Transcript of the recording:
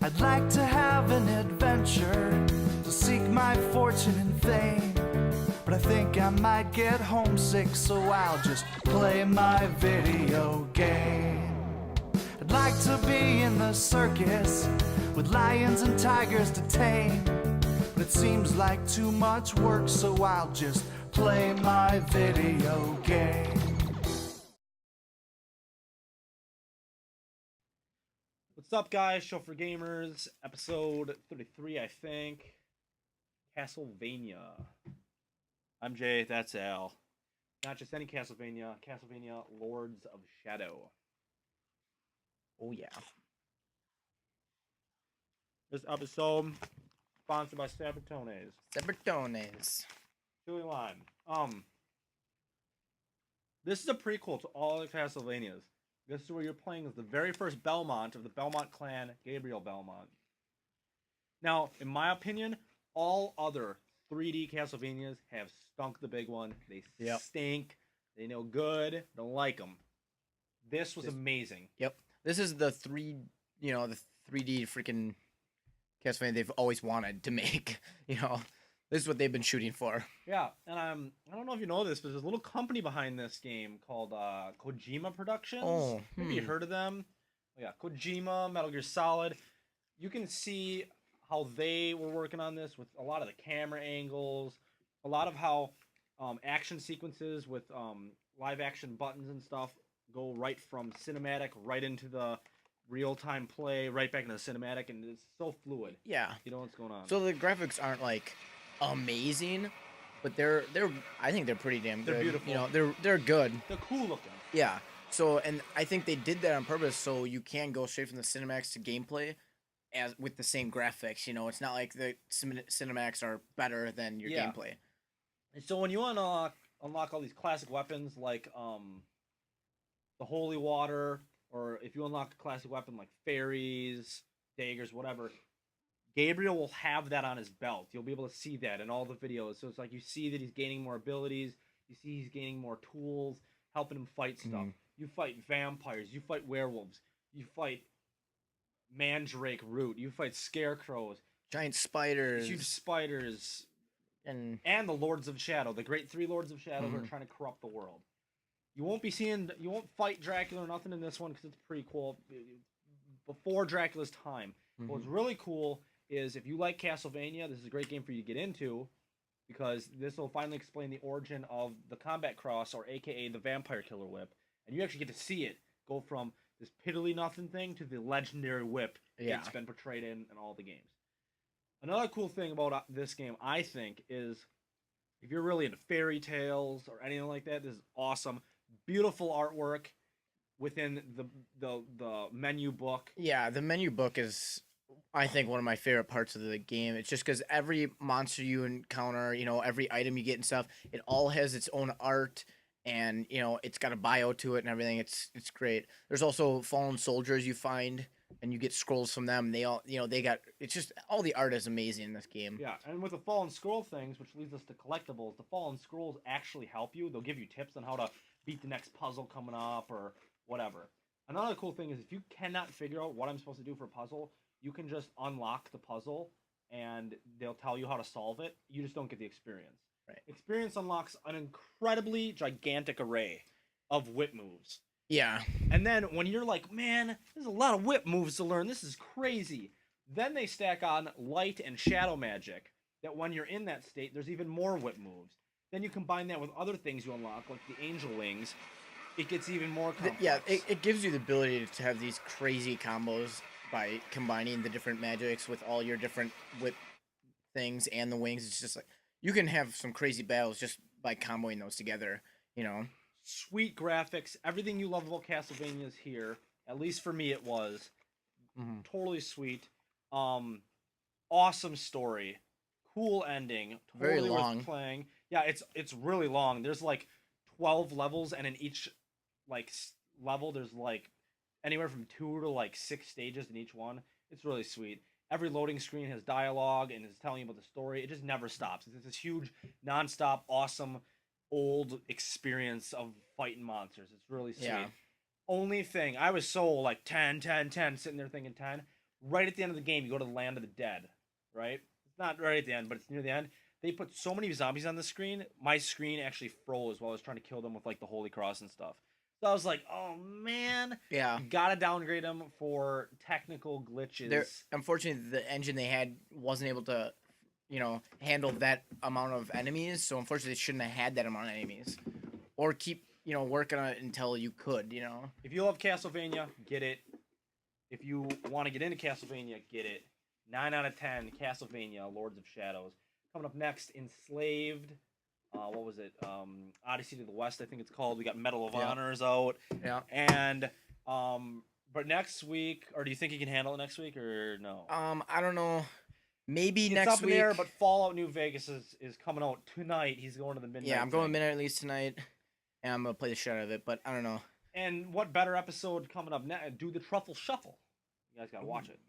I'd like to have an adventure, to seek my fortune and fame. But I think I might get homesick, so I'll just play my video game. I'd like to be in the circus with lions and tigers to tame. But it seems like too much work, so I'll just play my video game. What's up, guys? Show for Gamers, episode 33, I think. Castlevania. I'm Jay, that's Al. Not just any Castlevania, Castlevania Lords of Shadow. Oh yeah. This episode sponsored by Sabritones. Sabritones. Chili Lime. This is a prequel to all the Castlevanias. This is where you're playing as the very first Belmont of the Belmont clan, Gabriel Belmont. Now, in my opinion, all other 3D Castlevanias have stunk the big one. They stink. They no good. Don't like them. This was amazing. Yep. This is the the 3D freaking Castlevania they've always wanted to make. This is what they've been shooting for. Yeah, and I don't know if you know this, but there's a little company behind this game called Kojima Productions. Oh, Maybe you heard of them. Yeah, Kojima, Metal Gear Solid. You can see how they were working on this with a lot of the camera angles, a lot of how action sequences with live action buttons and stuff go right from cinematic right into the real-time play, right back into the cinematic, and it's so fluid. Yeah. You know what's going on. So the graphics aren't like amazing, but they're I think they're pretty damn good. They're beautiful. They're good. They're cool looking. Yeah. So and I think they did that on purpose so you can go straight from the cinematics to gameplay as with the same graphics. It's not like the cinematics are better than your gameplay. And so when you unlock all these classic weapons like the holy water, or if you unlock a classic weapon like fairies, daggers, whatever, Gabriel will have that on his belt. You'll be able to see that in all the videos. So it's like you see that he's gaining more abilities. You see he's gaining more tools, helping him fight stuff. Mm-hmm. You fight vampires. You fight werewolves. You fight mandrake root. You fight scarecrows. Giant spiders. Huge spiders. And the Lords of Shadow. The great three Lords of Shadow who are trying to corrupt the world. You won't fight Dracula or nothing in this one because it's prequel. Before Dracula's time. Mm-hmm. What's really cool is if you like Castlevania, this is a great game for you to get into because this will finally explain the origin of the Combat Cross, or aka the Vampire Killer Whip, and you actually get to see it go from this piddly nothing thing to the legendary whip it's been portrayed in all the games. Another cool thing about this game, I think, is if you're really into fairy tales or anything like that, this is awesome. Beautiful artwork within the menu book. yeah, the menu book is, I think, one of my favorite parts of the game. It's just because every monster you encounter, every item you get and stuff, it all has its own art, and it's got a bio to it and everything. It's great. There's also fallen soldiers you find, and you get scrolls from them. They all, they got. It's just all the art is amazing in this game. Yeah, and with the fallen scroll things, which leads us to collectibles, the fallen scrolls actually help you. They'll give you tips on how to beat the next puzzle coming up or whatever. Another cool thing is if you cannot figure out what I'm supposed to do for a puzzle, you can just unlock the puzzle and they'll tell you how to solve it. You just don't get the experience. Right. Experience unlocks an incredibly gigantic array of whip moves. Yeah. And then when you're like, man, there's a lot of whip moves to learn. This is crazy. Then they stack on light and shadow magic that when you're in that state, there's even more whip moves. Then you combine that with other things you unlock, like the angel wings. It gets even more complex. Yeah, it gives you the ability to have these crazy combos by combining the different magics with all your different whip things and the wings. It's just like you can have some crazy battles just by comboing those together, Sweet graphics. Everything you love about Castlevania is here. At least for me it was. Mm-hmm. Totally sweet. Awesome story. Cool ending. Totally Very long. worth playing. Yeah, it's really long. There's like 12 levels, and in each level there's like anywhere from 2 to 6 stages in each one. It's really sweet. Every loading screen has dialogue and is telling you about the story. It just never stops. It's this huge, nonstop, awesome, old experience of fighting monsters. It's really sweet. Yeah. Only thing, I was so 10, 10, 10, sitting there thinking 10. right at the end of the game, you go to the land of the dead, right? It's not right at the end, but it's near the end. They put so many zombies on the screen. My screen actually froze while I was trying to kill them with like the Holy Cross and stuff. So I was like, oh man, Yeah. gotta downgrade them for technical glitches. Unfortunately, the engine they had wasn't able to, handle that amount of enemies. So unfortunately, they shouldn't have had that amount of enemies, or keep working on it until you could. If you love Castlevania, get it. If you want to get into Castlevania, get it. 9 out of 10, Castlevania, Lords of Shadows. Coming up next, Enslaved. What was it? Odyssey to the West, I think it's called. We got Medal of Honors out. Yeah. And but next week, or do you think you can handle it next week, or no? I don't know. Maybe It's next up in week. the air, but Fallout New Vegas is coming out tonight. He's going to the midnight. Yeah, I'm going thing. midnight release tonight, and I'm gonna play the shit out of it. But I don't know. And what better episode coming up next? Do the Truffle Shuffle. You guys gotta watch it.